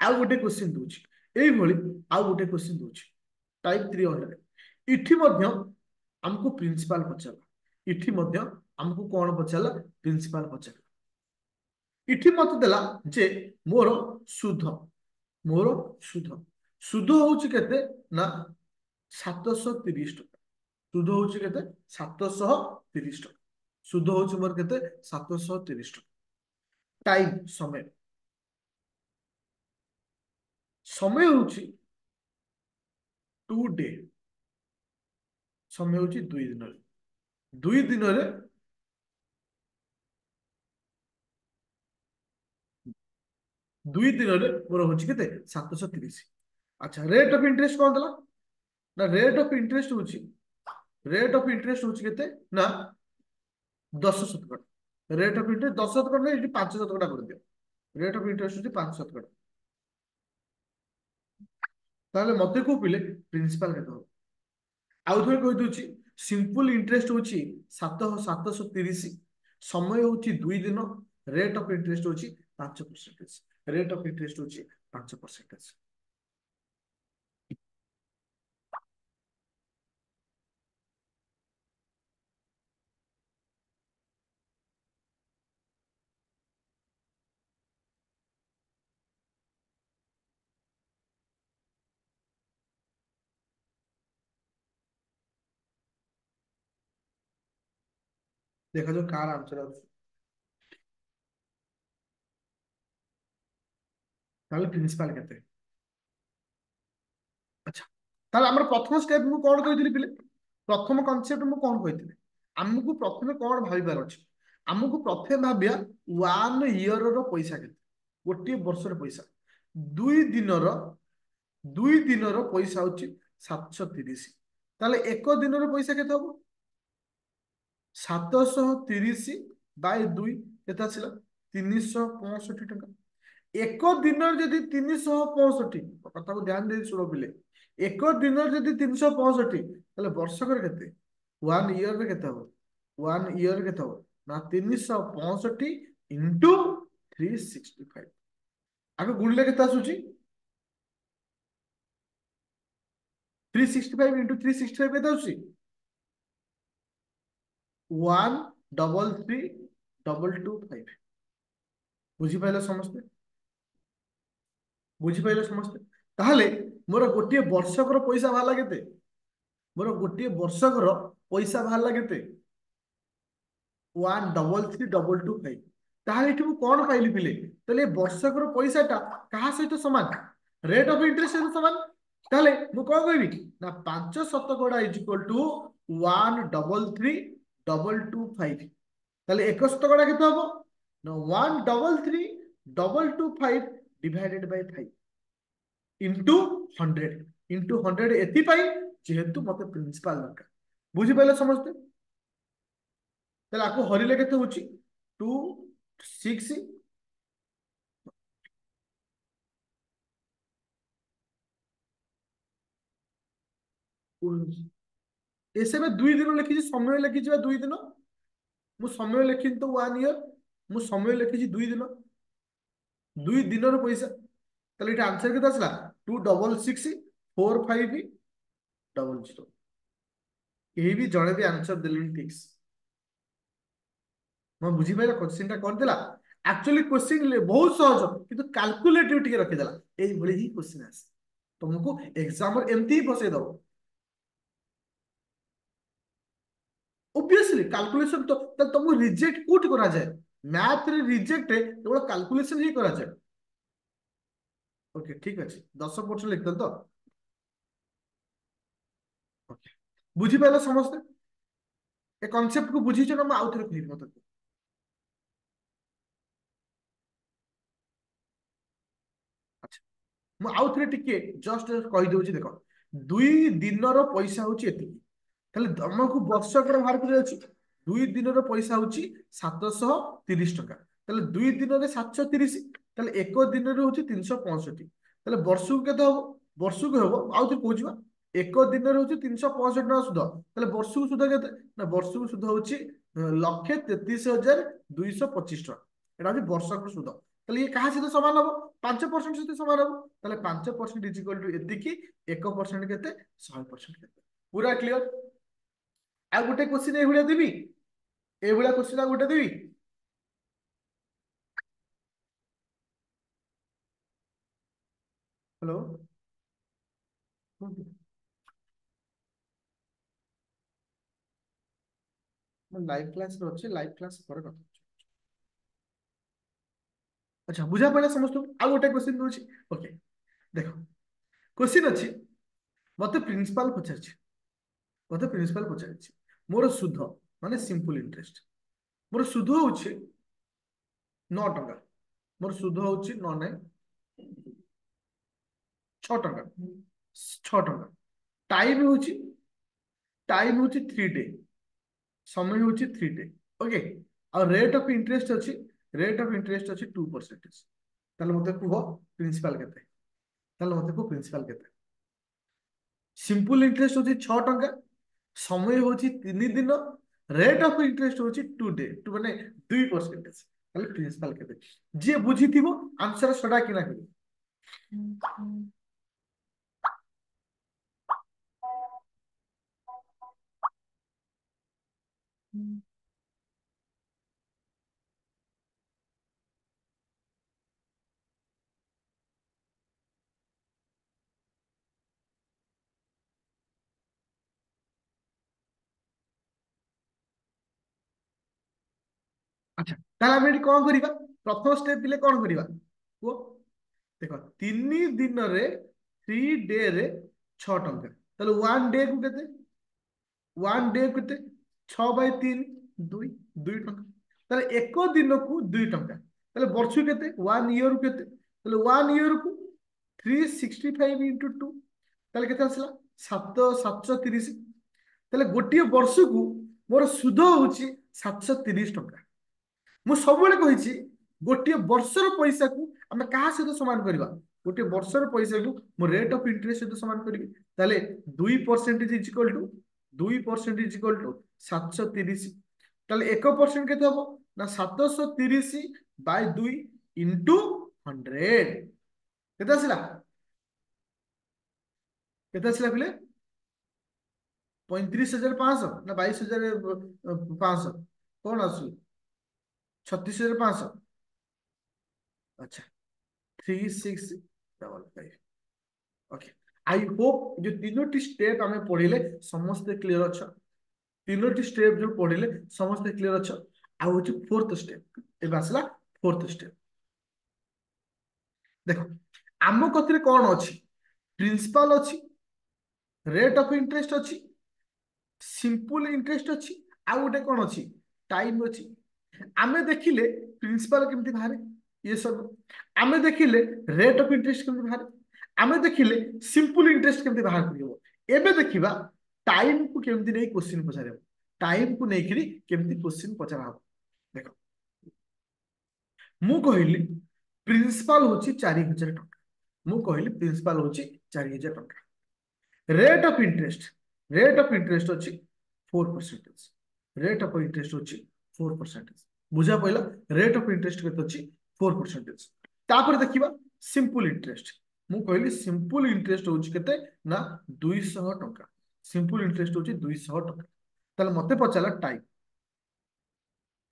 आउ गोटे क्वेश्चन दूची एई भली आउ गोटे क्वेश्चन दूची टाइप 300 इठी मध्य हमको प्रिंसिपल पचाला इठी मध्य हमको कौन पचाला प्रिंसिपल पचाला इठी मत देला जे मोर सुध मोर सुध सुध होउची केते ना 730 टका सुध होउची केते 730 टका सुध होउची मोर केते 730 टका टाइम समय समय होउची 2 डे समय होउची 2 दिन 2 दिन रे 2 दिन रे मोर होउची केते 730 अच्छा रेट ऑफ इंटरेस्ट कौन देला ना रेट ऑफ इंटरेस्ट होउची केते ना 10% रेट ऑफ इंटरेस्ट 10% ना एटी 5% कर दियो रेट ऑफ इंटरेस्ट होउची 5% ताहले मते को पिले प्रिंसिपल केते हो आउ थोड़े कहि दउची सिंपल इंटरेस्ट होउची 730 समय होउची 2 दिन रेट ऑफ इंटरेस्ट होउची 5% रेट ऑफ इंटरेस्ट होउची 5% देखा जो कार आंसर आउची ताहले प्रिंसिपल केते अच्छा ताहले हमर प्रथम स्टेप मु कोन कहितली पिले प्रथम कॉन्सेप्ट मु कोन कहितली हमकु प्रथमे कोन भाबिबार अछि हमकु प्रथमे भाबिया 1 ईयर रो पैसा केते गोटे वर्ष रो पैसा 2 दिन 2 दिन पैसा होची 730 ताहले एक दिन पैसा केते हबो 730 बाय 2 केते आसिला 365 टका एक दिन जदि 365 कथा को ध्यान दे शुण पिले एक दिन जदि 365 ताहले वर्षकर केते 1 ईयर रे केते हबो 1 ईयर केते हबो ना 365 इंटू 365 आगे गुणले केते आसुची 365 इंटू 365 केते आसुची 1333225 बुझी पाइल समस्ते बुझी पाइल समस्ते ताहले मोर गोटे वर्षकर पैसा बाहला केते मोर गोटे वर्षकर पैसा बाहला केते 1333225 ताहले एठी मु कोन पाइली पिले ताहले वर्षकर पैसाटा कहा सहित समान रेट ऑफ इंटरेस्ट सहित समान ताहले मु कोन कहबी ना 5 शतकड़ा इज इक्वल टू 1333225 ताहले 1 शतकड़ा केते हबो ना 1333225 डिवाइडेड बाय 5 इंटू 100 एथिपाई जेहेतु मते प्रिंसिपल दरकार बुझी पाइले समझते ताहले आको हरिले केते होची 2 6 एसे में 2 दिन लिखी समय लिखी 2 दिन मु समय लिखी तो 1 ईयर मु समय लिखी 2 दिन 2 दिन पैसा ताहले एटा आंसर केते आसला 266450 केही भी जणे भी आंसर देलिन ठीक मैं बुझी पाइला क्वेश्चन टा कर देला एक्चुअली क्वेश्चन बहुत सहज किंतु कैलकुलेटिव टिके रखि देला एई भली ही क्वेश्चन आसे तुमको एग्जाम एमती ही फसे दो ऑब्वियसली कैलकुलेशन तो तुमको रिजेक्ट कोट करा जाए मैथ रे रिजेक्ट केवल कैलकुलेशन ही करा जाए ओके ठीक अछि 10% लिख तो ओके बुझी पाइला समझते ए कांसेप्ट को बुझी छ ना मैं आउथरे कहबी मत अच्छा ମୁଁ ଆଉ ଥରେ ଟିକେ ଜଷ୍ଟ କହିଦଉଛି ଦେଖ 2 ଦିନର ପଇସା ହଉଛି ଏତିକି ତାହେଲେ ତମକୁ ବର୍ଷକର ବାହାର କରିବାର ଅଛି 2 ଦିନର ପଇସା ହଉଛି 730 ଟଙ୍କା তাহলে 2 দিନରେ 730, তাহলে 1 দিନରେ হচ্ছে 365, তাহলে ବର୍ଷକୁ କେତେ ହବ? ବର୍ଷକୁ ହବ, ଆଉ ଥରେ କହୁଛି ବା, 1 ଦିନରେ ହଉଛି 365 ଟଙ୍କା ସୁଧ, ତାହେଲେ ବର୍ଷକୁ ସୁଧ କେତେ? ନା ବର୍ଷକୁ ସୁଧ ହଉଛି 1,33,225 ଟଙ୍କା। ଏଟା ହଉଛି ବର୍ଷକୁ ସୁଧ। ତାହେଲେ ଇଏ କାହା ସହିତ ସମାନ ହବ? 5% ସହିତ ସମାନ ହବ। ତାହେଲେ 5% ଇଜ ଇକ୍ୱାଲ ଟୁ ଏତିକି, 1% କେତେ? 100% କେତେ? ପୁରା କ୍ଲିୟର? ଆଉ ଗୋଟେ କ୍ୱେଶ୍ଚିନ୍ ଏଇଭଳିଆ ଦେବି, ଏଇଭଳିଆ କ୍ୱେଶ୍ଚିନ୍ ଆଉ ଗୋଟେ ଦେବି। ହ୍ୟାଲୋ। ମୁଁ ଲାଇଭ କ୍ଲାସରେ ଅଛି, ଲାଇଭ କ୍ଲାସ ପରେ କଥା ହଉଛି। ଆଚ୍ଛା, ବୁଝା ପଡ଼ିଲା ସମସ୍ତଙ୍କୁ? ଆଉ ଗୋଟେ କ୍ୱେଶ୍ଚିନ୍ ଦଉଛି। ଓକେ, ଦେଖ, କ୍ୱେଶ୍ଚିନ୍ ଅଛି, ମତେ ପ୍ରିନ୍ସିପାଲ ପଚାରିଛି, ମୋର ସୁଧ ମାନେ ସିମ୍ପଲ ଇଣ୍ଟରେଷ୍ଟ, ମୋର ସୁଧ ହଉଛି 9 ଟଙ୍କା, ମୋର ସୁଧ ହଉଛି 6 ଟଙ୍କା, 6 ଟଙ୍କା। ଟାଇମ ହଉଛି, ଟାଇମ ହଉଛି 3 ଡେ, ସମୟ ହଉଛି 3 ଡେ। ଓକେ, ଆଉ ରେଟ୍ ଅଫ ଇଣ୍ଟରେଷ୍ଟ ଅଛି, ରେଟ୍ ଅଫ ଇଣ୍ଟରେଷ୍ଟ ଅଛି 2%। ତାହେଲେ ମତେ କୁହ ପ୍ରିନ୍ସିପାଲ କେତେ? ତାହେଲେ ମତେ କୁହ ପ୍ରିନ୍ସିପାଲ କେତେ? ସିମ୍ପଲ ଇଣ୍ଟରେଷ୍ଟ ହଉଛି 6 ଟଙ୍କା, ସମୟ ହଉଛି 3 ଦିନ, ରେଟ୍ ଅଫ ଇଣ୍ଟରେଷ୍ଟ ହଉଛି 2 ଡେ, ମାନେ 2%। ତାହେଲେ ପ୍ରିନ୍ସିପାଲ କେତେ? ଯିଏ ବୁଝିଥିବ ଆନ୍ସର ସଡା କିଣା କରିବ। ଆଚ୍ଛା, ତାହେଲେ ଆମେ ଏଠି କଣ କରିବା? ପ୍ରଥମ ଷ୍ଟେପ ଥିଲେ କଣ କରିବା କୁହ? ଦେଖ, 3 ଦିନରେ 3 ଡେ ରେ 6 ଟଙ୍କା, ତାହେଲେ 1 ଡେ କୁ କେତେ? 1 ଡେ କେତେ? 6/3, 2, 2 ଟଙ୍କା। ତାହେଲେ 1 ଦିନକୁ 2 ଟଙ୍କା, ତାହେଲେ ବର୍ଷକୁ କେତେ? 1 ଇୟର କେତେ? ତାହେଲେ 1 ଇୟରକୁ 365 × 2, ତାହେଲେ କେତେ ଆସିଲା? 730। ତାହେଲେ ଗୋଟିଏ ବର୍ଷକୁ ମୋର ସୁଧ ହଉଛି 730 ଟଙ୍କା। ମୁଁ ସବୁବେଳେ କହିଛି ଗୋଟିଏ ବର୍ଷର ପଇସାକୁ ଆମେ କାହା ସହିତ ସମାନ କରିବା? ଗୋଟିଏ ବର୍ଷର ପଇସାକୁ ମୁଁ ରେଟ୍ ଅଫ ଇଣ୍ଟରେଷ୍ଟ ସହିତ ସମାନ କରିବି। ତାହେଲେ 2% is equal to 2% is equal to 730। ତାହେଲେ 1% କେତେ ହବ? ନା 730/2 ଇଣ୍ଟୁ 100। କେତେ ଆସିଲା? କେତେ ଆସିଲା ପିଲେ? 35,500 ନା 22,500? କଣ ଆସୁ? 36,500। ଆଚ୍ଛା, 3655। ଓକେ, ଆଇ ହୋପ ଯୋଉ 3ଟି ଷ୍ଟେପ ଆମେ ପଢିଲେ ସମସ୍ତେ କ୍ଲିୟର ଅଛ? 3ଟି ଷ୍ଟେପ ଯୋଉ ପଢିଲେ ସମସ୍ତେ କ୍ଲିୟର ଅଛ? ଆଉ ହଉଛି 4th ଷ୍ଟେପ, ଏବେ ଆସିଲା 4th ଷ୍ଟେପ। ଦେଖ, ଆମ କତିରେ କଣ ଅଛି? ପ୍ରିନ୍ସିପାଲ ଅଛି, ରେଟ୍ ଅଫ ଇଣ୍ଟରେଷ୍ଟ ଅଛି, ସିମ୍ପଲ ଇଣ୍ଟରେଷ୍ଟ ଅଛି, ଆଉ ଗୋଟେ କଣ ଅଛି? ଟାଇମ ଅଛି। ଆମେ ଦେଖିଲେ ପ୍ରିନ୍ସିପାଲ କେମିତି ବାହାରେ, ଇଏ ସବୁ ଆମେ ଦେଖିଲେ, ରେଟ୍ ଅଫ ଇଣ୍ଟରେଷ୍ଟ କେମିତି ବାହାରେ, ଆମେ ଦେଖିଲେ ସିମ୍ପଲ ଇଣ୍ଟରେଷ୍ଟ କେମିତି ବାହାର କରିହବ। ଏବେ ଦେଖିବା ଟାଇମକୁ କେମିତି ନେଇ କ୍ୱେଶ୍ଚିନ୍ ପଚାରିବ, ଟାଇମକୁ ନେଇକିରି କେମିତି କ୍ୱେଶ୍ଚିନ୍ ପଚରା ହବ। ଦେଖ, ମୁଁ କହିଲି ପ୍ରିନ୍ସିପାଲ ହଉଛି 4,000 ଟଙ୍କା, ମୁଁ କହିଲି ପ୍ରିନ୍ସିପାଲ ହଉଛି 4,000 ଟଙ୍କା। Rate of interest, rate of interest ଅଛି 4%, ରେଟ୍ ଅଫ ଇଣ୍ଟରେଷ୍ଟ ଅଛି 4%। ବୁଝା ପଇଲା? ରେଟ୍ ଅଫ ଇଣ୍ଟରେଷ୍ଟ କେତେ ଅଛି? 4%। ତାପରେ ଦେଖିବା ସିମ୍ପଲ ଇଣ୍ଟରେଷ୍ଟ। ମୁଁ କହିଲି ସିମ୍ପଲ ଇଣ୍ଟରେଷ୍ଟ ହଉଛି କେତେ? ନା 200 ଟଙ୍କା, ସିମ୍ପଲ ଇଣ୍ଟରେଷ୍ଟ ହଉଛି 200 ଟଙ୍କା। ତାହେଲେ ମତେ ପଚାରିଲା ଟାଇମ,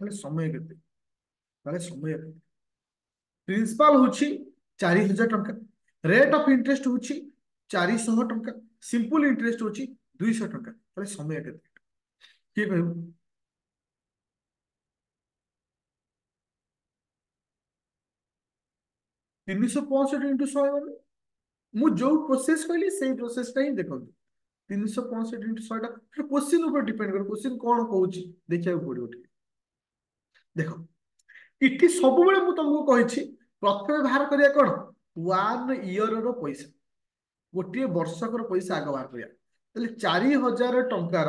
ତାହେଲେ ସମୟ କେତେ? ତାହେଲେ ସମୟ କେତେ? ପ୍ରିନ୍ସିପାଲ ହଉଛି 4,000 ଟଙ୍କା, ରେଟ୍ ଅଫ ଇଣ୍ଟରେଷ୍ଟ ହଉଛି 400 ଟଙ୍କା, ସିମ୍ପଲ ଇଣ୍ଟରେଷ୍ଟ ହଉଛି 200 ଟଙ୍କା, ତାହେଲେ ସମୟ କେତେ? କିଏ କହିବ? 365 × 100 ମାନେ ମୁଁ ଯୋଉ ପ୍ରୋସେସ କହିଲି ସେଇ ପ୍ରୋସେସଟା ହିଁ ଦେଖନ୍ତୁ। 365 × 100ଟା କ୍ୱେଶ୍ଚିନ୍ ଉପରେ ଡିପେଣ୍ଡ କରେ, କ୍ୱେଶ୍ଚିନ୍ କଣ କହୁଛି ଦେଖିବାକୁ ପଡିବ ଟିକେ। ଦେଖ, ଏଠି ସବୁବେଳେ ମୁଁ ତମକୁ କହିଛି ପ୍ରଥମେ ବାହାର କରିବା କଣ? 1 ଇୟରର ପଇସା, ଗୋଟିଏ ବର୍ଷକର ପଇସା ଆଗ ବାହାର କରିବା। ତାହେଲେ 4,000 ଟଙ୍କାର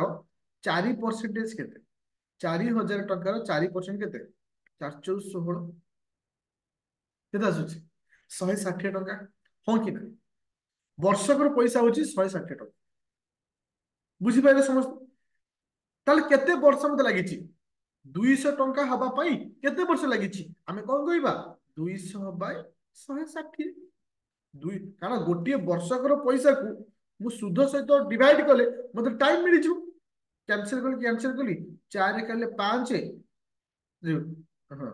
4% କେତେ? 4,000 ଟଙ୍କାର 4% କେତେ? ଚାରି ଚଉଦ 16 କେତେ ଆସୁଛି? 160 ଟଙ୍କା। ହଁ କି ନା? ବର୍ଷକର ପଇସା ହଉଛି 160 ଟଙ୍କା। ବୁଝିପାରିଲେ ସମସ୍ତେ? ତାହେଲେ କେତେ ବର୍ଷ ମତେ ଲାଗିଛି? 200 ଟଙ୍କା ହବା ପାଇଁ କେତେ ବର୍ଷ ଲାଗିଛି? ଆମେ କଣ କହିବା? 200/160। କାରଣ ଗୋଟିଏ ବର୍ଷକର ପଇସାକୁ ମୁଁ ସୁଧ ସହିତ ଡିଭାଇଡ କଲେ ମତେ ଟାଇମ ମିଳିଯିବ। କ୍ୟାନସେଲ କଲି, କ୍ୟାନସେଲ କଲି, 4 କଲେ 5, ହଁ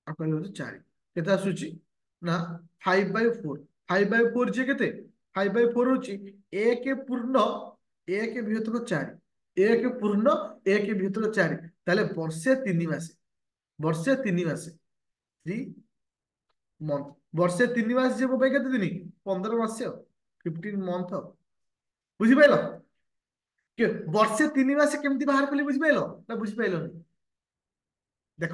ଆଉ କହିଲେ ହଉଛି 4। କେତେ ଆସୁଛି ନା 5/4। 5/4 ଯେ କେତେ? 5/4 ହଉଛି 1 ପୂର୍ଣ୍ଣ 1 ବିଭକ୍ତ 4। 1 ପୂର୍ଣ୍ଣ 1 ବିଭକ୍ତ 4। ତାହେଲେ ବର୍ଷେ 3 ମାସ। ବର୍ଷେ 3 ମାସ, 3 ମନ୍ଥ। ବର୍ଷେ 3 ମାସ ଯେ ମୋ ପାଇଁ କେତେ ଦିନ? 15 ମାସ, 15 ମନ୍ଥ। ବୁଝିପାରିଲ? ବର୍ଷେ 3 ମାସ କେମିତି ବାହାର କଲି? ବୁଝିପାରିଲ ନା ବୁଝିପାରିଲନି? ଦେଖ,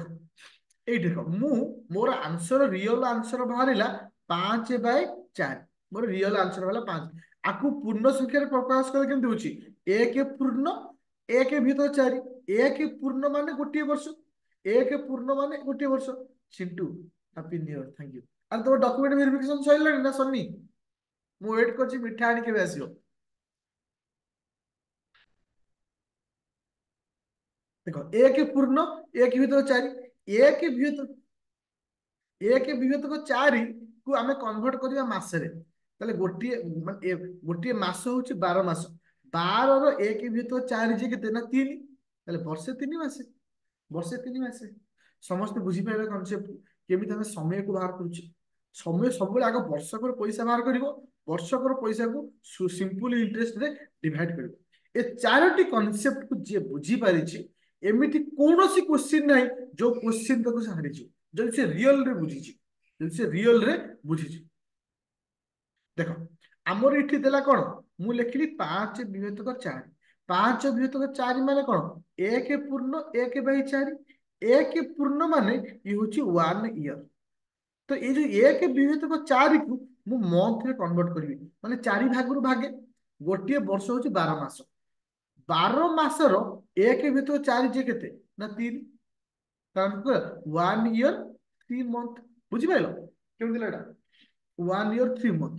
ଏଇଠି ଦେଖ, ମୁଁ ମୋର ଆନ୍ସର, ରିଅଲ ଆନ୍ସର ବାହାରିଲା 5/4। ମୋର ରିଅଲ ଆନ୍ସର ହେଲା 5। ଆକୁ ପୂର୍ଣ୍ଣ ସଂଖ୍ୟାରେ ପ୍ରକାଶ କଲେ କେମିତି ହଉଛି? 1 ପୂର୍ଣ୍ଣ 1 ବିଭକ୍ତ 4। 1 ପୂର୍ଣ୍ଣ ମାନେ ଗୋଟିଏ ବର୍ଷ। 1 ପୂର୍ଣ୍ଣ ମାନେ ଗୋଟିଏ ବର୍ଷ। Chintu, happy new year, thank you. ଆଉ ତମ ଡକ୍ୟୁମେଣ୍ଟ ଭେରିଫିକେସନ ସରିଲାଣି ନା ସରିନି? ମୁଁ ୱେଟ୍ କରିଛି, ମିଠା ଆଣି କେବେ ଆସିବ? ଦେଖ, 1 ପୂର୍ଣ୍ଣ 1 ବିଭକ୍ତ 4। 1 ବିଭକ୍ତ 4 କୁ ଆମେ କନଭର୍ଟ କରିବା ମାସରେ। ତାହେଲେ ଗୋଟିଏ ମାନେ ଗୋଟିଏ ମାସ ହଉଛି 12 ମାସ। 12ର 1 ବିଭକ୍ତ 4 ଯେ କେତେ ନା 3। ତାହେଲେ ବର୍ଷେ 3 ମାସ। ବର୍ଷେ 3 ମାସ। ସମସ୍ତେ ବୁଝିପାରିବେ କନସେପ୍ଟ? କେମିତି ଆମେ ସମୟକୁ ବାହାର କରୁଛେ? ସମୟ ସବୁବେଳେ ଆଗ ବର୍ଷକର ପଇସା ବାହାର କରିବ। ବର୍ଷକର ପଇସାକୁ ସିମ୍ପଲ ଇଣ୍ଟରେଷ୍ଟରେ ଡିଭାଇଡ କରିବ। ଏ 4ଟି କନସେପ୍ଟକୁ ଯିଏ ବୁଝିପାରିଛି, ଏମିତି କୌଣସି କ୍ୱେଶ୍ଚିନ୍ ନାହିଁ ଯୋଉ କ୍ୱେଶ୍ଚିନ୍ ତାକୁ ସେ ହାରିଯିବ, ଯଦି ସେ ରିଅଲରେ ବୁଝିଛି। ଯଦି ସେ ରିଅଲରେ ବୁଝିଛି। ଦେଖ, ଆମର ଏଠି ଦେଲା କଣ? ମୁଁ ଲେଖିଲି 5 ବିଭକ୍ତ 4। 5 ବିଭକ୍ତ 4 ମାନେ କଣ? 1 ପୂର୍ଣ୍ଣ 1/4। 1 ପୂର୍ଣ୍ଣ ମାନେ ଇଏ ହଉଛି 1 ଇୟର। ତ ଏଇ ଯୋଉ 1 ବିଭକ୍ତ 4 କୁ ମୁଁ ମନ୍ଥରେ କନଭର୍ଟ କରିବି, ମାନେ 4 ଭାଗରୁ ଭାଗେ। ଗୋଟିଏ ବର୍ଷ ହଉଛି 12 ମାସ। 12 ମାସର 1 ବିଭକ୍ତ 4 ଯେ କେତେ ନା 3। ତାଙ୍କୁ 1 ଇୟର 3 ମନ୍ଥ। ବୁଝିପାରିଲ କେମିତି ଥିଲା ଏଟା? 1 ଇୟର 3 ମନ୍ଥ।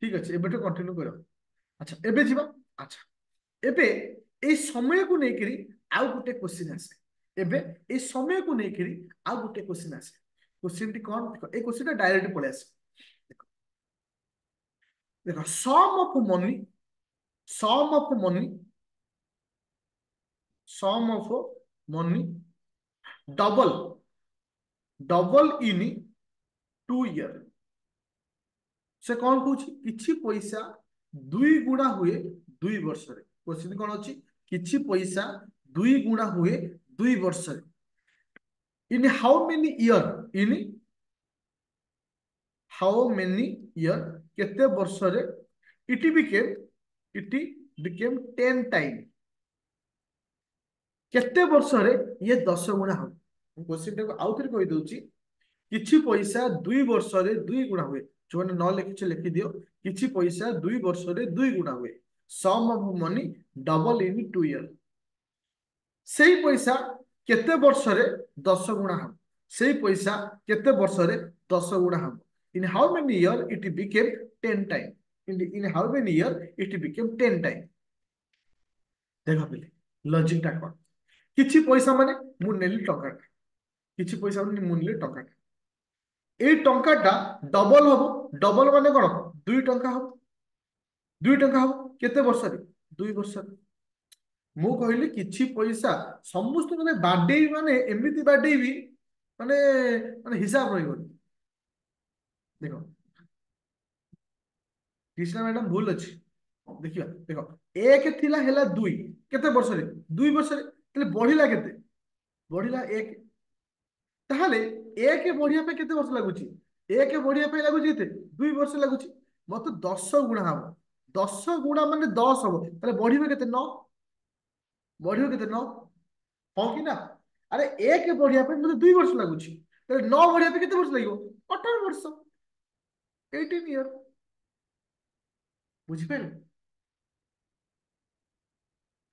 ଠିକ ଅଛି, ଏବେଠୁ କଣ୍ଟିନ୍ୟୁ କର। ଆଚ୍ଛା, ଏବେ ଯିବା। ଆଚ୍ଛା, ଏବେ ଏଇ ସମୟକୁ ନେଇକିରି ଆଉ ଗୋଟେ କ୍ୱେଶ୍ଚିନ୍ ଆସେ। ଏବେ ଏଇ ସମୟକୁ ନେଇକିରି ଆଉ ଗୋଟେ କ୍ୱେଶ୍ଚିନ୍ ଆସେ। କ୍ୱେଶ୍ଚିନ୍ଟି କଣ? ଦେଖ, ଏଇ କ୍ୱେଶ୍ଚିନ୍ଟା ଡାଇରେକ୍ଟ ପଳେଇ ଆସେ। ଦେଖ, ଦେଖ, sum of money sum of money double double in 2 year. ସେ କଣ କହୁଛି? କିଛି ପଇସା 2 ଗୁଣା ହୁଏ 2 ବର୍ଷରେ। କ୍ୱେଶ୍ଚିନ୍ କଣ ଅଛି? କିଛି ପଇସା 2 ଗୁଣା ହୁଏ 2 ବର୍ଷରେ। In how many year? In how many year? କେତେ ବର୍ଷରେ? ଇଟ୍ ବିକେମ୍ ଇଟ୍ ବିକେମ୍ 10 ଟାଇମ୍। କେତେ ବର୍ଷରେ ଇଏ 10 ଗୁଣା ହବ? ମୁଁ କ୍ୱେଶ୍ଚିନ୍ଟାକୁ ଆଉଥରେ କହିଦଉଛି। କିଛି ପଇସା 2 ବର୍ଷରେ 2 ଗୁଣା ହୁଏ। ଯୋଉମାନେ ନ ଲେଖିଛ ଲେଖିଦିଅ। କିଛି ପଇସା 2 ବର୍ଷରେ 2 ଗୁଣା ହୁଏ। Sum of money double in 2 year. ସେଇ ପଇସା କେତେ ବର୍ଷରେ 10 ଗୁଣା ହବ? ସେଇ ପଇସା କେତେ ବର୍ଷରେ 10 ଗୁଣା ହବ? In how many year it became 10 time. In how many year it became 10 time. ଦେଖ ପିଲେ, ଲଜିକ ଟା କଣ? କିଛି ପଇସା ମାନେ ମୁଁ ନେଲି ଟଙ୍କାଟା। କିଛି ପଇସା ମାନେ ମୁଁ ନେଲି ଟଙ୍କାଟା। ଏଇ ଟଙ୍କାଟା ଡବଲ ହବ। ଡବଲ ମାନେ କଣ? 2 ଟଙ୍କା ହବ। 2 ଟଙ୍କା ହବ କେତେ ବର୍ଷରେ? 2 ବର୍ଷରେ। ମୁଁ କହିଲି କିଛି ପଇସା ସମସ୍ତଙ୍କୁ ମାନେ ବାଡେଇବି, ମାନେ ଏମିତି ବାଡେଇବି ମାନେ ମାନେ ହିସାବ ରହିବନି। ଦେଖ, କୃଷ୍ଣା ମ୍ୟାଡାମ ଭୁଲ ଅଛି। ଦେଖିବା, ଦେଖ, 1 ଥିଲା ହେଲା 2 କେତେ ବର୍ଷରେ? 2 ବର୍ଷରେ। ତାହେଲେ ବଢିଲା କେତେ? ବଢିଲା 1। ତାହେଲେ 1 ବଢିବା ପାଇଁ କେତେ ବର୍ଷ ଲାଗୁଛି? 1 ବଢିବା ପାଇଁ ଲାଗୁଛି କେତେ? 2 ବର୍ଷ ଲାଗୁଛି। ମତେ 10 ଗୁଣା ହବ। 10 ଗୁଣା ମାନେ 10 ହବ। ତାହେଲେ ବଢିବ କେତେ? 9। ବଢିବ କେତେ? 9। ହଁ କି ନା? ଆରେ 1 ବଢିବା ପାଇଁ ମତେ 2 ବର୍ଷ ଲାଗୁଛି। ତାହେଲେ 9 ବଢିବା ପାଇଁ କେତେ ବର୍ଷ ଲାଗିବ? 18 ବର୍ଷ। 18 ଇୟର। ବୁଝିପାରିଲେ?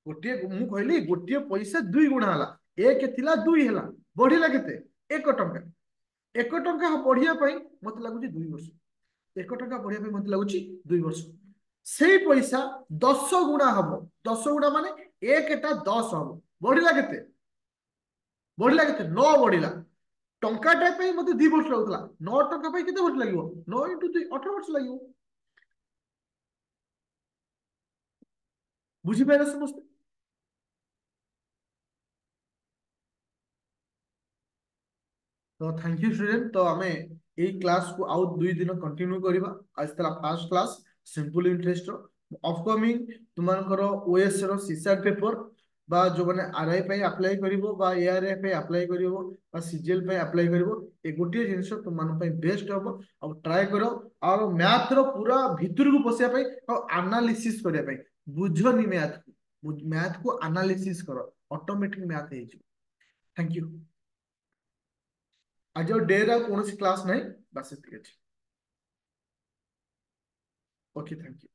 गोटे मु कहली गोटे पैसा दुई गुणा हला, एक थिला दुई हला, बढ़िला केते एक टंका। एक टंका बढ़िया पाई मते लागुची 2 वर्ष। एक टंका बढ़िया पाई मते लागुची 2 वर्ष। सेई पैसा 10 गुणा हब। 10 गुणा माने एकटा 10 हब, बढ़िला केते? बढ़िला केते? 9 बढ़िला। टंकाटा पाई मते 2 वर्ष लागुतला, 9 टंका पाई केते वर्ष लागिवो? 9 इंटू 2 18 वर्ष लागिवो। बुझी पाइला समस्त? तो थैंक यू स्टूडेंट। तो आमे एई क्लास को आउ 2 दिन कंटिन्यू करिबा। आज तला फर्स्ट क्लास सिंपल इंटरेस्ट रो। अपकमिंग तुमानकर ओएस रो सीसैट पेपर बा जो माने आरआई पे अप्लाई करिवो बा एआरआई पे अप्लाई करिवो बा सीजीएल पे अप्लाई करिवो, ए गोटे जिंस तुमान पे बेस्ट हबो। अब ट्राई करो और मैथ रो पूरा भीतर को बसिया पे और एनालिसिस करिया पे। बुझनी मैथ को, मैथ को एनालिसिस करो, ऑटोमेटिक मैथ हे। Thank you. आज डे रा कौन क्लास नहीं, बस इतनी। Okay thank you.